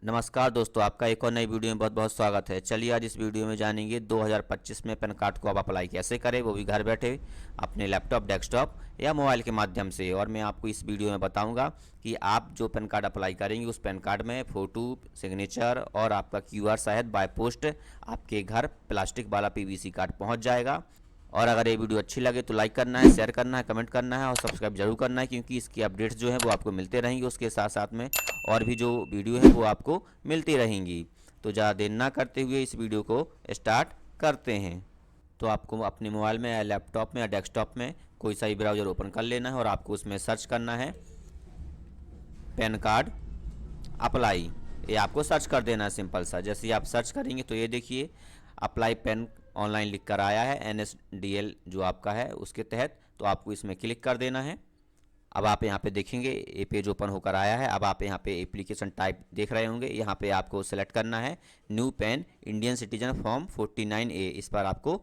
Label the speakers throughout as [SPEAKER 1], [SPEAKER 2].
[SPEAKER 1] नमस्कार दोस्तों, आपका एक और नई वीडियो में बहुत बहुत स्वागत है। चलिए आज इस वीडियो में जानेंगे 2025 में पैन कार्ड को आप अप्लाई कैसे करें, वो भी घर बैठे अपने लैपटॉप, डेस्कटॉप या मोबाइल के माध्यम से। और मैं आपको इस वीडियो में बताऊंगा कि आप जो पैन कार्ड अप्लाई करेंगे उस पैन कार्ड में फ़ोटो, सिग्नेचर और आपका क्यूआर शायद बाय पोस्ट आपके घर प्लास्टिक वाला पीवीसी कार्ड पहुँच जाएगा। और अगर ये वीडियो अच्छी लगे तो लाइक करना है, शेयर करना है, कमेंट करना है और सब्सक्राइब जरूर करना है, क्योंकि इसकी अपडेट्स जो हैं वो आपको मिलते रहेंगे। उसके साथ साथ में और भी जो वीडियो है वो आपको मिलती रहेंगी। तो ज़्यादा देर ना करते हुए इस वीडियो को स्टार्ट करते हैं। तो आपको अपने मोबाइल में या लैपटॉप में या डेस्कटॉप में कोई सा भी ब्राउज़र ओपन कर लेना है और आपको उसमें सर्च करना है पैन कार्ड अप्लाई। ये आपको सर्च कर देना है सिंपल सा। जैसे ही आप सर्च करेंगे तो ये देखिए अप्लाई पेन ऑनलाइन लिख कर आया है, NSDL जो आपका है उसके तहत। तो आपको इसमें क्लिक कर देना है। अब आप यहाँ पे देखेंगे ये पेज ओपन होकर आया है। अब आप यहाँ पे एप्लीकेशन टाइप देख रहे होंगे, यहाँ पे आपको सेलेक्ट करना है new PAN Indian citizen form 49A। इस पर आपको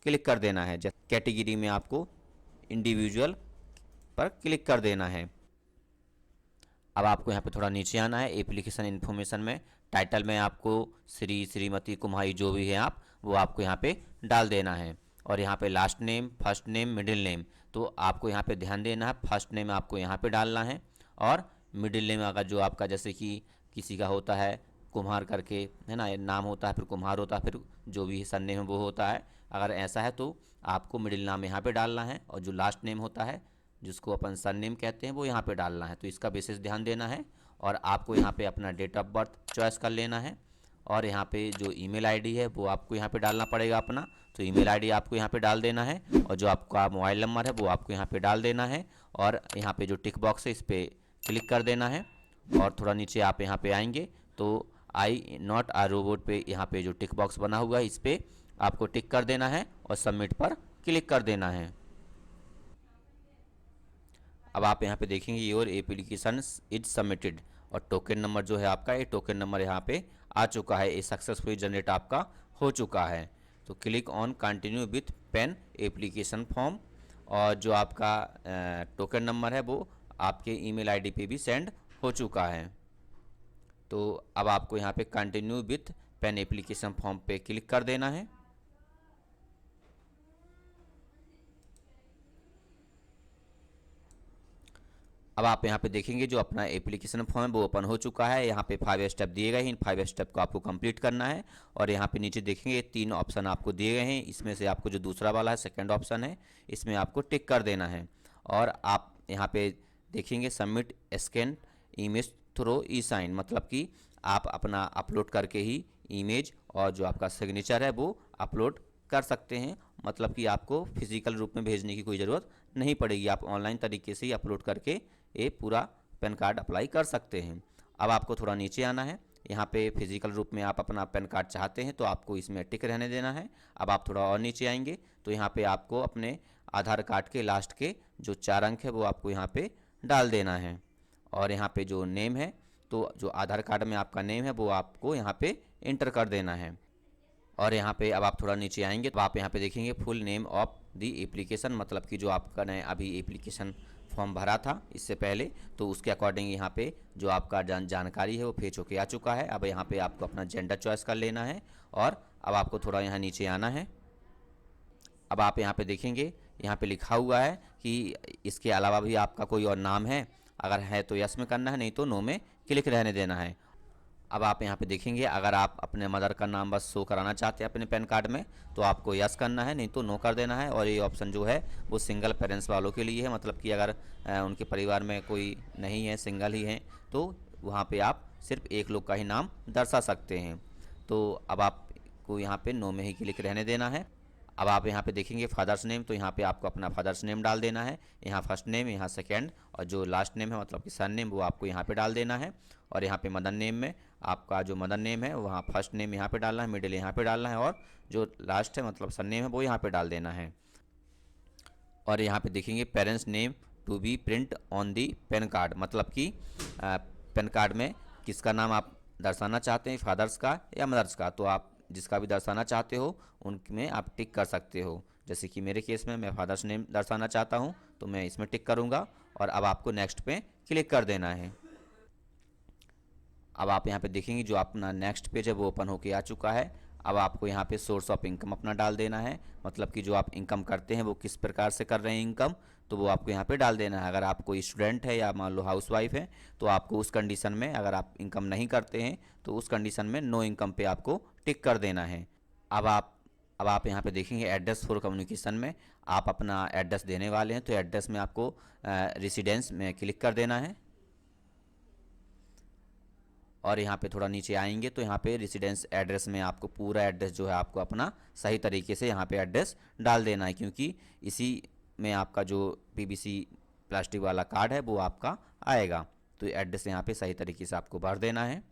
[SPEAKER 1] क्लिक कर देना है। कैटेगरी में आपको इंडिविजुअल पर क्लिक कर देना है। अब आपको यहाँ पे थोड़ा नीचे आना है एप्लीकेशन इन्फॉर्मेशन में। टाइटल में आपको श्री, श्रीमती, कुमारी जो भी है आप वो आपको यहाँ पे डाल देना है। और यहाँ पे last name, first name, middle name, तो आपको यहाँ पे ध्यान देना है फर्स्ट नेम आपको यहाँ पे डालना है। और मिडिल नेम अगर जो आपका जैसे कि किसी का होता है कुम्हार करके, है ना, नाम होता है, फिर कुम्हार होता है, फिर जो भी सरनेम है वो होता है। अगर ऐसा है तो आपको मिडिल नाम यहाँ पे डालना है और जो लास्ट नेम होता है जिसको अपन सरनेम कहते हैं वो यहाँ पे डालना है। तो इसका विशेष ध्यान देना है। और आपको यहाँ पे अपना डेट ऑफ बर्थ चॉइस कर लेना है। और यहाँ पे जो ईमेल आईडी है वो आपको यहाँ पे डालना पड़ेगा अपना। तो ईमेल आईडी आपको यहाँ पे डाल देना है और जो आपका मोबाइल नंबर है वो आपको यहाँ पे डाल देना है। और यहाँ पे जो टिक बॉक्स है इस पर क्लिक कर देना है। और थोड़ा नीचे आप यहाँ पे आएंगे तो आई नॉट आ रोबोट पे यहाँ पे जो टिक बॉक्स बना हुआ है इस पर आपको टिक कर देना है और सबमिट पर क्लिक कर देना है। अब आप यहाँ पे देखेंगे योर एप्लीकेशन इज सबमिटेड और टोकन नंबर जो है आपका, ये टोकन नंबर यहाँ पे आ चुका है। ये सक्सेसफुली जनरेट आपका हो चुका है। तो click on continue with PAN application form. और जो आपका टोकन नंबर है वो आपके ईमेल आईडी पे भी सेंड हो चुका है। तो अब आपको यहाँ पे continue with PAN application form पे क्लिक कर देना है। अब आप यहाँ पे देखेंगे जो अपना एप्लीकेशन फॉर्म है वो ओपन हो चुका है। यहाँ पे 5 स्टेप दिए गए हैं, इन 5 स्टेप को आपको कंप्लीट करना है। और यहाँ पे नीचे देखेंगे 3 ऑप्शन आपको दिए गए हैं, इसमें से आपको जो दूसरा वाला है सेकंड ऑप्शन है इसमें आपको टिक कर देना है। और आप यहाँ पे देखेंगे सबमिट स्कैन इमेज थ्रू ई साइन, मतलब कि आप अपना अपलोड करके ही इमेज और जो आपका सिग्नेचर है वो अपलोड कर सकते हैं। मतलब कि आपको फिजिकल रूप में भेजने की कोई ज़रूरत नहीं पड़ेगी, आप ऑनलाइन तरीके से ही अपलोड करके ये पूरा पैन कार्ड अप्लाई कर सकते हैं। अब आपको थोड़ा नीचे आना है। यहाँ पे फिजिकल रूप में आप अपना पैन कार्ड चाहते हैं तो आपको इसमें टिक रहने देना है। अब आप थोड़ा और नीचे आएंगे तो यहाँ पे आपको अपने आधार कार्ड के लास्ट के जो 4 अंक है वो आपको यहाँ पे डाल देना है। और यहाँ पे जो नेम है तो जो आधार कार्ड में आपका नेम है वो आपको यहाँ पे इंटर कर देना है। और यहाँ पे अब आप थोड़ा नीचे आएंगे तो आप यहाँ पे देखेंगे full name of the application, मतलब कि जो आपका ने अभी एप्लीकेशन फॉर्म भरा था इससे पहले तो उसके अकॉर्डिंग यहाँ पे जो आपका जानकारी है वो फेच होके आ चुका है। अब यहाँ पे आपको अपना जेंडर चॉइस कर लेना है। और अब आपको थोड़ा यहाँ नीचे आना है। अब आप यहाँ पे देखेंगे यहाँ पे लिखा हुआ है कि इसके अलावा भी आपका कोई और नाम है, अगर है तो यस में करना है, नहीं तो नो में क्लिक रहने देना है। अब आप यहाँ पे देखेंगे अगर आप अपने मदर का नाम बस शो कराना चाहते हैं अपने पैन कार्ड में तो आपको यस करना है, नहीं तो नो कर देना है। और ये ऑप्शन जो है वो सिंगल पेरेंट्स वालों के लिए है, मतलब कि अगर उनके परिवार में कोई नहीं है, सिंगल ही हैं, तो वहाँ पे आप सिर्फ एक लोग का ही नाम दर्शा सकते हैं। तो अब आपको यहाँ पे नो में ही क्लिक रहने देना है। अब आप यहाँ पे देखेंगे फादर्स नेम, तो यहाँ पे आपको अपना फादर्स नेम डाल देना है। यहाँ फर्स्ट नेम, यहाँ सेकंड, और जो लास्ट नेम है मतलब कि सन नेम वो आपको यहाँ पे डाल देना है। और यहाँ पे मदर नेम में आपका जो मदर नेम है वहाँ फर्स्ट नेम यहाँ पे डालना है, मिडिल यहाँ पे डालना है, और जो लास्ट है मतलब सन नेम है वो यहाँ पे डाल देना है। और यहाँ पे देखेंगे parents name to be print on the PAN card, मतलब कि पेन कार्ड में किसका नाम आप दर्शाना चाहते हैं, फादर्स का या मदर्स का। तो आप जिसका भी दर्शाना चाहते हो उनमें आप टिक कर सकते हो। जैसे कि मेरे केस में मैं फादर्स नेम दर्शाना चाहता हूँ तो मैं इसमें टिक करूँगा। और अब आपको नेक्स्ट पे क्लिक कर देना है। अब आप यहाँ पे देखेंगे जो अपना नेक्स्ट पेज है वो ओपन होके आ चुका है। अब आपको यहाँ पे सोर्स ऑफ इनकम अपना डाल देना है, मतलब कि जो आप इनकम करते हैं वो किस प्रकार से कर रहे हैं इनकम, तो वो आपको यहाँ पे डाल देना है। अगर आप कोई स्टूडेंट है या मान लो हाउसवाइफ है तो आपको उस कंडीशन में, अगर आप इनकम नहीं करते हैं तो उस कंडीशन में नो इनकम पे आपको टिक कर देना है। अब आप अब आप यहाँ पे देखेंगे एड्रेस फॉर कम्युनिकेशन में आप अपना एड्रेस देने वाले हैं, तो एड्रेस में आपको रेसिडेंस में क्लिक कर देना है। और यहाँ पे थोड़ा नीचे आएंगे तो यहाँ पे रेसिडेंस एड्रेस में आपको पूरा एड्रेस जो है आपको अपना सही तरीके से यहाँ पे एड्रेस डाल देना है, क्योंकि इसी में आपका जो पीवीसी प्लास्टिक वाला कार्ड है वो आपका आएगा। तो एड्रेस यहाँ पे सही तरीके से आपको भर देना है।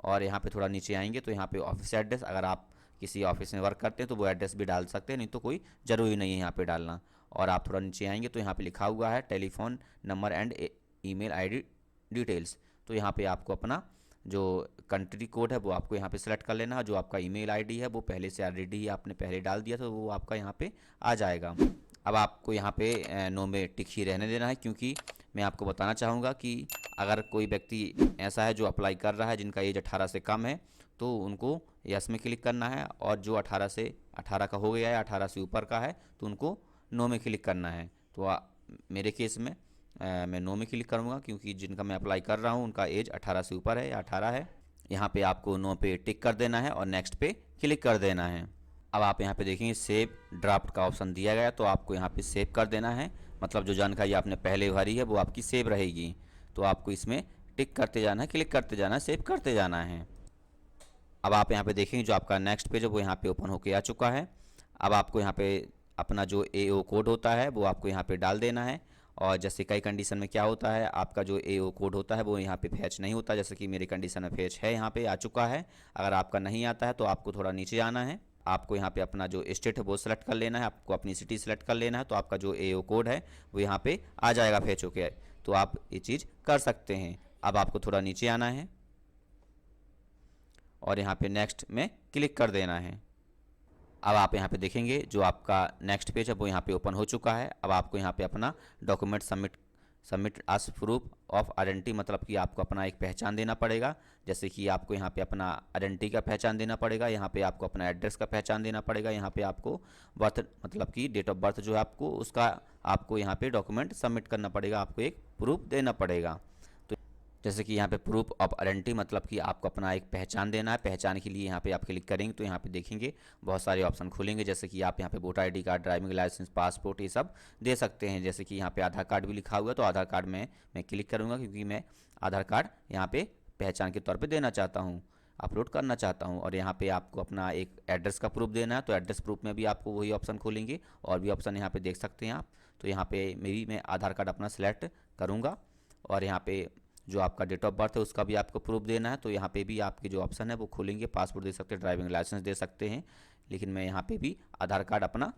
[SPEAKER 1] और यहाँ पे थोड़ा नीचे आएंगे तो यहाँ पे ऑफिस एड्रेस, अगर आप किसी ऑफिस में वर्क करते हैं तो वो एड्रेस भी डाल सकते हैं, नहीं तो कोई ज़रूरी नहीं है यहाँ पे डालना। और आप थोड़ा नीचे आएंगे तो यहाँ पे लिखा हुआ है telephone number and email ID details, तो यहाँ पे आपको अपना जो कंट्री कोड है वो आपको यहाँ पे सेलेक्ट कर लेना है। जो आपका ईमेल आईडी है वो पहले से ऑलरेडी ही आपने पहले डाल दिया तो वो आपका यहाँ पे आ जाएगा। अब आपको यहाँ पे नो में टिक ही रहने देना है, क्योंकि मैं आपको बताना चाहूँगा कि अगर कोई व्यक्ति ऐसा है जो अप्लाई कर रहा है जिनका एज 18 से कम है तो उनको यस में क्लिक करना है, और जो 18 का हो गया है, 18 से ऊपर का है तो उनको नो में क्लिक करना है। तो मेरे केस में मैं नो में क्लिक करूँगा, क्योंकि जिनका मैं अप्लाई कर रहा हूँ उनका एज 18 से ऊपर है या 18 है। यहाँ पे आपको नो पे टिक कर देना है और नेक्स्ट पे क्लिक कर देना है। अब आप यहाँ पे देखेंगे सेव ड्राफ्ट का ऑप्शन दिया गया, तो आपको यहाँ पे सेव कर देना है, मतलब जो जानकारी आपने पहले भरी है वो आपकी सेव रहेगी। तो आपको इसमें टिक करते जाना है, क्लिक करते जाना है, सेव करते जाना है। अब आप यहाँ पे देखेंगे जो आपका नेक्स्ट पेज है वो यहाँ पे ओपन होके आ चुका है। अब आपको यहाँ पे अपना जो AO कोड होता है वो आपको यहाँ पे डाल देना है। और जैसे कई कंडीशन में क्या होता है, आपका जो AO कोड होता है वो यहाँ पे फैच नहीं होता, जैसे कि मेरी कंडीशन में फैच है, यहाँ पे आ चुका है। अगर आपका नहीं आता है तो आपको थोड़ा नीचे आना है, आपको यहाँ पे अपना जो स्टेट है वो सेलेक्ट कर लेना है, आपको अपनी सिटी सेलेक्ट कर लेना है, तो आपका जो AO कोड है वो यहाँ पे आ जाएगा फैच होके, तो आप ये चीज़ कर सकते हैं। अब आपको थोड़ा नीचे आना है और यहाँ पे नेक्स्ट में क्लिक कर देना है। अब आप यहाँ पे देखेंगे जो आपका नेक्स्ट पेज है वो यहाँ पे ओपन हो चुका है। अब आपको यहाँ पे अपना document submit as proof of identity, मतलब कि आपको अपना एक पहचान देना पड़ेगा। जैसे कि आपको यहाँ पे अपना आइडेंटिटी का पहचान देना पड़ेगा, यहाँ पे आपको अपना एड्रेस का पहचान देना पड़ेगा, यहाँ पे आपको बर्थ मतलब कि डेट ऑफ बर्थ जो है आपको उसका आपको यहाँ पे डॉक्यूमेंट सबमिट करना पड़ेगा, आपको एक प्रूफ देना पड़ेगा। जैसे कि यहाँ पे प्रूफ ऑफ आइडेंटिटी, मतलब कि आपको अपना एक पहचान देना है। पहचान के लिए यहाँ पे आप क्लिक करेंगे तो यहाँ पे देखेंगे बहुत सारे ऑप्शन खुलेंगे, जैसे कि आप यहाँ पे voter ID card, driving licence, passport, ये सब दे सकते हैं। जैसे कि यहाँ पे आधार कार्ड भी लिखा हुआ है, तो आधार कार्ड में मैं क्लिक करूँगा, क्योंकि मैं आधार कार्ड यहाँ पे पहचान के तौर पर देना चाहता हूँ, अपलोड करना चाहता हूँ। और यहाँ पे आपको अपना एक एड्रेस का प्रूफ देना है, तो एड्रेस प्रूफ में भी आपको वही ऑप्शन खोलेंगे, और भी ऑप्शन यहाँ पे देख सकते हैं आप। तो यहाँ पे मैं आधार कार्ड अपना सेलेक्ट करूँगा, और यहाँ पे जो आपका डेट ऑफ बर्थ है उसका भी आपको प्रूफ देना है। तो यहाँ पे भी आपके जो ऑप्शन है वो खोलेंगे, पासपोर्ट दे सकते हैं, ड्राइविंग लाइसेंस दे सकते हैं, लेकिन मैं यहाँ पे भी आधार कार्ड अपना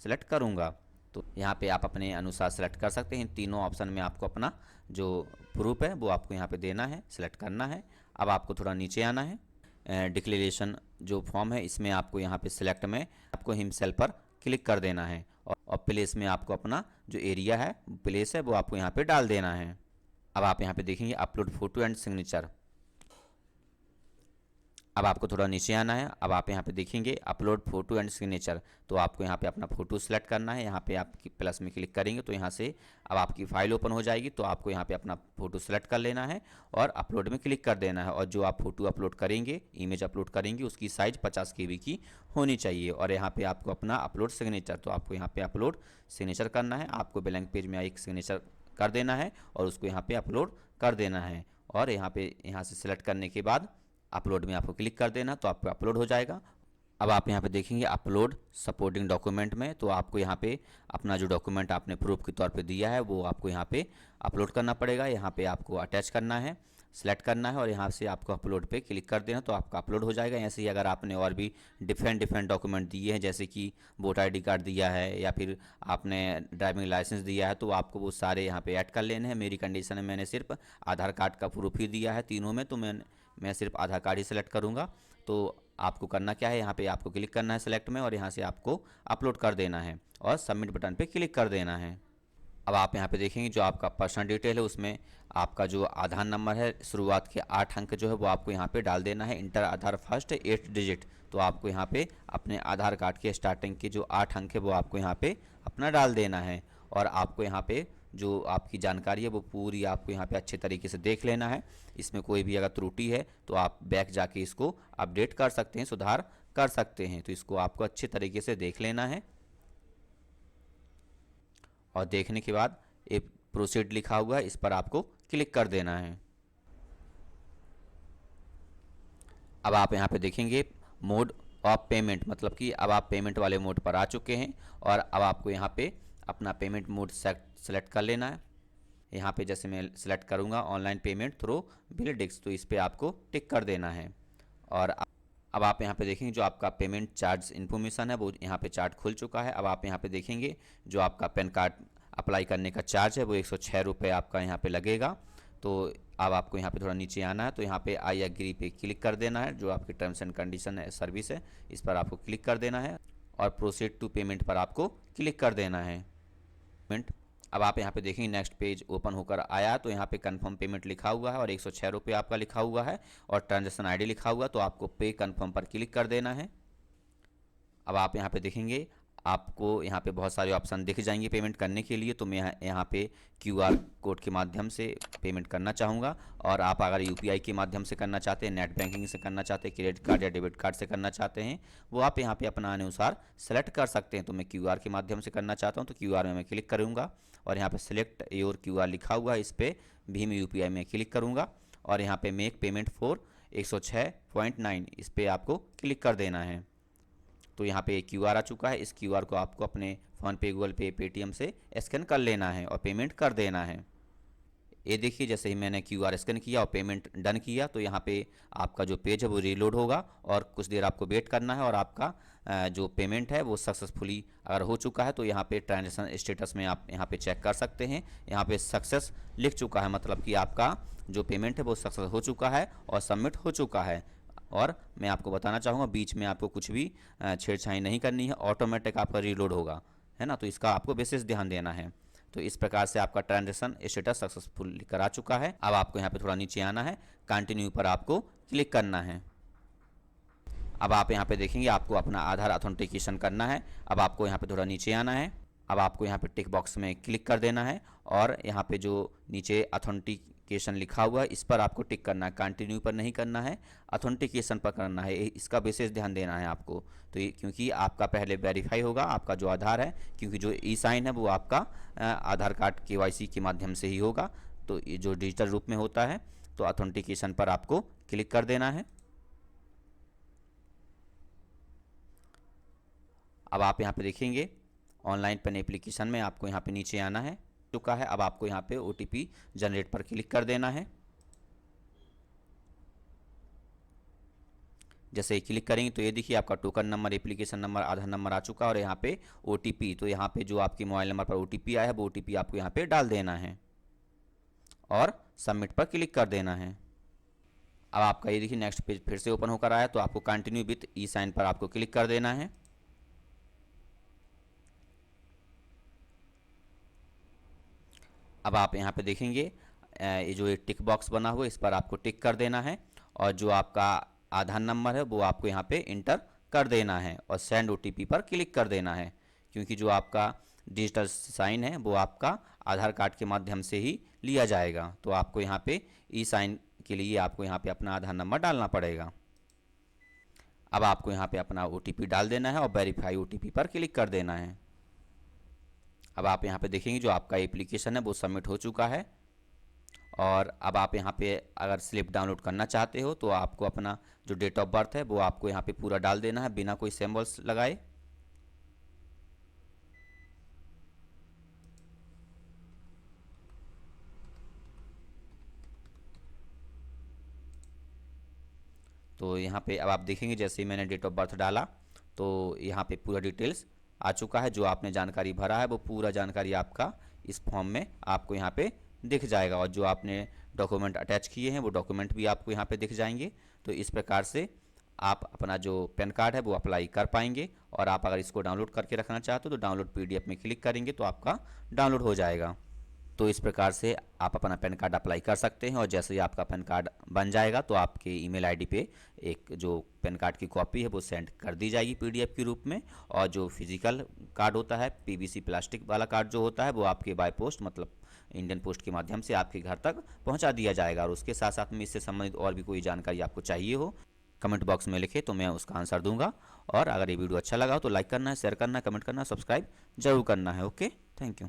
[SPEAKER 1] सेलेक्ट करूँगा। तो यहाँ पे आप अपने अनुसार सेलेक्ट कर सकते हैं। तीनों ऑप्शन में आपको अपना जो प्रूफ है वो आपको यहाँ पे देना है, सेलेक्ट करना है। अब आपको थोड़ा नीचे आना है, डिक्लेरेशन जो फॉर्म है इसमें आपको यहाँ पे सिलेक्ट में आपको हिमसेल पर क्लिक कर देना है, और प्लेस में आपको अपना जो एरिया है प्लेस है वो आपको यहाँ पे डाल देना है। अब आप यहाँ पे देखेंगे अपलोड फोटो एंड सिग्नेचर। अब आपको थोड़ा नीचे आना है। अब आप यहाँ पे देखेंगे अपलोड फोटो एंड सिग्नेचर, तो आपको यहाँ पे अपना फोटो सेलेक्ट करना है। यहाँ पे आप प्लस में क्लिक करेंगे तो यहाँ से अब आपकी फाइल ओपन हो जाएगी, तो आपको यहाँ पे अपना फोटो सेलेक्ट कर लेना है और अपलोड में क्लिक कर देना है। और जो आप फोटो अपलोड करेंगे, इमेज अपलोड करेंगे, उसकी साइज़ 50 KB की होनी चाहिए। और यहाँ पे आपको अपना अपलोड सिग्नेचर, तो आपको यहाँ पे अपलोड सिग्नेचर करना है। आपको ब्लैंक पेज में एक सिग्नेचर कर देना है और उसको यहाँ पे अपलोड कर देना है। और यहाँ से सिलेक्ट करने के बाद अपलोड में आपको क्लिक कर देना, तो आपको अपलोड हो जाएगा। अब आप यहाँ पे देखेंगे अपलोड सपोर्टिंग डॉक्यूमेंट में, तो आपको यहाँ पे अपना जो डॉक्यूमेंट आपने प्रूफ के तौर पे दिया है वो आपको यहाँ पे अपलोड करना पड़ेगा। यहाँ पे आपको अटैच करना है, सेलेक्ट करना है और यहाँ से आपको अपलोड पे क्लिक कर देना, तो आपका अपलोड हो जाएगा। ऐसे ही अगर आपने और भी डिफरेंट डॉक्यूमेंट दिए हैं, जैसे कि वोटर ID कार्ड दिया है या फिर आपने ड्राइविंग लाइसेंस दिया है, तो आपको वो सारे यहाँ पे ऐड कर लेने हैं। मेरी कंडीशन में मैंने सिर्फ आधार कार्ड का प्रूफ ही दिया है तीनों में, तो मैं सिर्फ आधार कार्ड ही सेलेक्ट करूँगा। तो आपको करना क्या है, यहाँ पे आपको क्लिक करना है सेलेक्ट में और यहाँ से आपको अपलोड कर देना है और सबमिट बटन पे क्लिक कर देना है। अब आप यहाँ पे देखेंगे जो आपका पर्सनल डिटेल है उसमें आपका जो आधार नंबर है शुरुआत के 8 अंक जो है वो आपको यहाँ पे डाल देना है। इंटर आधार फर्स्ट 8 डिजिट, तो आपको यहाँ पे अपने आधार कार्ड के स्टार्टिंग के जो 8 अंक है वो आपको यहाँ पे अपना डाल देना है। और आपको यहाँ पे जो आपकी जानकारी है वो पूरी आपको यहाँ पे अच्छे तरीके से देख लेना है। इसमें कोई भी अगर त्रुटि है तो आप बैक जाके इसको अपडेट कर सकते हैं, सुधार कर सकते हैं। तो इसको आपको अच्छे तरीके से देख लेना है और देखने के बाद एक प्रोसीड लिखा हुआ है इस पर आपको क्लिक कर देना है। अब आप यहाँ पे देखेंगे मोड ऑफ पेमेंट, मतलब कि अब आप पेमेंट वाले मोड पर आ चुके हैं और अब आपको यहाँ पे अपना पेमेंट मोड सेलेक्ट कर लेना है। यहाँ पे जैसे मैं सेलेक्ट करूँगा online payment through BillDesk, तो इस पर आपको टिक कर देना है। और अब आप यहाँ पे देखेंगे जो आपका पेमेंट चार्ज इन्फॉर्मेशन है वो यहाँ पे चार्ट खुल चुका है। अब आप यहाँ पे देखेंगे जो आपका पैन कार्ड अप्लाई करने का चार्ज है वो 106 रुपये आपका यहाँ पे लगेगा। तो अब आपको यहाँ पे थोड़ा नीचे आना है, तो यहाँ पे आई एग्री पे क्लिक कर देना है। जो आपकी टर्म्स एंड कंडीशन है सर्विस है इस पर आपको क्लिक कर देना है और प्रोसीड टू पेमेंट पर आपको क्लिक कर देना है। पेमेंट अब आप यहाँ पे देखेंगे नेक्स्ट पेज ओपन होकर आया, तो यहाँ पे कंफर्म पेमेंट लिखा हुआ है और 106 रुपये आपका लिखा हुआ है और ट्रांजैक्शन आईडी लिखा हुआ, तो आपको पे कंफर्म पर क्लिक कर देना है। अब आप यहाँ पे देखेंगे आपको यहाँ पे बहुत सारे ऑप्शन दिख जाएंगे पेमेंट करने के लिए। तो मैं यहाँ पे क्यूआर कोड के माध्यम से पेमेंट करना चाहूँगा और आप अगर यूपीआई के माध्यम से करना चाहते हैं, नेट बैंकिंग से करना चाहते हैं, क्रेडिट कार्ड या डेबिट कार्ड से करना चाहते हैं, वो आप यहाँ पे अपना अनुसार सेलेक्ट कर सकते हैं। तो मैं क्यूआर के माध्यम से करना चाहता हूँ तो क्यूआर में मैं क्लिक करूँगा और यहाँ पर सिलेक्ट योर क्यूआर लिखा हुआ है इस पर भीम यूपीआई में क्लिक करूँगा और यहाँ पर मेक पेमेंट फॉर 106.9 इस पर आपको क्लिक कर देना है। तो यहाँ पे क्यूआर आ चुका है, इस क्यूआर को आपको अपने फ़ोनपे, गूगल पे, पेटीएम से स्कैन कर लेना है और पेमेंट कर देना है। ये देखिए जैसे ही मैंने क्यूआर स्कैन किया और पेमेंट डन किया तो यहाँ पे आपका जो पेज है वो रीलोड होगा और कुछ देर आपको वेट करना है और आपका जो पेमेंट है वो सक्सेसफुली अगर हो चुका है तो यहाँ पे ट्रांजैक्शन स्टेटस में आप यहाँ पे चेक कर सकते हैं। यहाँ पे सक्सेस लिख चुका है, मतलब कि आपका जो पेमेंट है वो सक्सेस हो चुका है और सबमिट हो चुका है। और मैं आपको बताना चाहूँगा बीच में आपको कुछ भी छेड़छाई नहीं करनी है, ऑटोमेटिक आपका रीलोड होगा, है ना। तो इसका आपको विशेष ध्यान देना है। तो इस प्रकार से आपका ट्रांजैक्शन स्टेटस सक्सेसफुल करा चुका है। अब आपको यहाँ पे थोड़ा नीचे आना है, कंटिन्यू पर आपको क्लिक करना है। अब आप यहाँ पे देखेंगे आपको अपना आधार ऑथेंटिकेशन करना है। अब आपको यहाँ पे थोड़ा नीचे आना है, अब आपको यहाँ पे टिक बॉक्स में क्लिक कर देना है और यहाँ पे जो नीचे ऑथेंटिकेशन लिखा हुआ है इस पर आपको टिक करना है, कंटिन्यू पर नहीं करना है, ऑथेंटिकेशन पर करना है। इसका विशेष ध्यान देना है आपको। तो ये क्योंकि आपका पहले वेरीफाई होगा आपका जो आधार है, क्योंकि जो ई साइन है वो आपका आधार कार्ड केवाईसी के माध्यम से ही होगा, तो ये जो डिजिटल रूप में होता है। तो ऑथेंटिकेशन पर आपको क्लिक कर देना है। अब आप यहाँ पे देखेंगे ऑनलाइन पेन एप्लीकेशन में आपको यहाँ पे नीचे आना है चुका है। अब आपको यहाँ पे ओटीपी जनरेट पर क्लिक कर देना है। जैसे ही क्लिक करेंगे तो ये देखिए आपका टोकन नंबर, एप्लीकेशन नंबर, आधार नंबर आ चुका है और यहाँ पे ओटीपी, तो यहाँ पे जो आपके मोबाइल नंबर पर ओटीपी आया है वो ओटीपी आपको यहाँ पे डाल देना है और सबमिट पर क्लिक कर देना है। अब आपका ये देखिए नेक्स्ट पेज फिर से ओपन होकर आया, तो आपको कंटिन्यू विथ ई साइन पर आपको क्लिक कर देना है। अब आप यहाँ पे देखेंगे ये जो एक टिक बॉक्स बना हुआ है इस पर आपको टिक कर देना है और जो आपका आधार नंबर है वो आपको यहाँ पे इंटर कर देना है और सेंड ओटीपी पर क्लिक कर देना है, क्योंकि जो आपका डिजिटल साइन है वो आपका आधार कार्ड के माध्यम से ही लिया जाएगा। तो आपको यहाँ पे ई साइन के लिए आपको यहाँ पे अपना आधार नंबर डालना पड़ेगा। अब आपको यहाँ पे अपना ओटीपी डाल देना है और वेरीफाई ओटीपी पर क्लिक कर देना है। अब आप यहाँ पे देखेंगे जो आपका एप्लीकेशन है वो सबमिट हो चुका है और अब आप यहाँ पे अगर स्लिप डाउनलोड करना चाहते हो तो आपको अपना जो डेट ऑफ बर्थ है वो आपको यहाँ पे पूरा डाल देना है बिना कोई सिंबल्स लगाए। तो यहाँ पे अब आप देखेंगे जैसे ही मैंने डेट ऑफ बर्थ डाला तो यहाँ पे पूरा डिटेल्स आ चुका है। जो आपने जानकारी भरा है वो पूरा जानकारी आपका इस फॉर्म में आपको यहाँ पे दिख जाएगा और जो आपने डॉक्यूमेंट अटैच किए हैं वो डॉक्यूमेंट भी आपको यहाँ पे दिख जाएंगे। तो इस प्रकार से आप अपना जो पैन कार्ड है वो अप्लाई कर पाएंगे। और आप अगर इसको डाउनलोड करके रखना चाहते हो तो डाउनलोड पीडीएफ में क्लिक करेंगे तो आपका डाउनलोड हो जाएगा। तो इस प्रकार से आप अपना पैन कार्ड अप्लाई कर सकते हैं, और जैसे ही आपका पैन कार्ड बन जाएगा तो आपके ईमेल आईडी पे एक जो पैन कार्ड की कॉपी है वो सेंड कर दी जाएगी पीडीएफ के रूप में। और जो फिजिकल कार्ड होता है, पीवीसी प्लास्टिक वाला कार्ड जो होता है, वो आपके बाय पोस्ट मतलब इंडियन पोस्ट के माध्यम से आपके घर तक पहुंचा दिया जाएगा। और उसके साथ साथ में इससे संबंधित और भी कोई जानकारी आपको चाहिए हो, कमेंट बॉक्स में लिखे तो मैं उसका आंसर दूंगा। और अगर ये वीडियो अच्छा लगा हो तो लाइक करना है, शेयर करना है, कमेंट करना है, सब्सक्राइब जरूर करना है। Okay, thank you.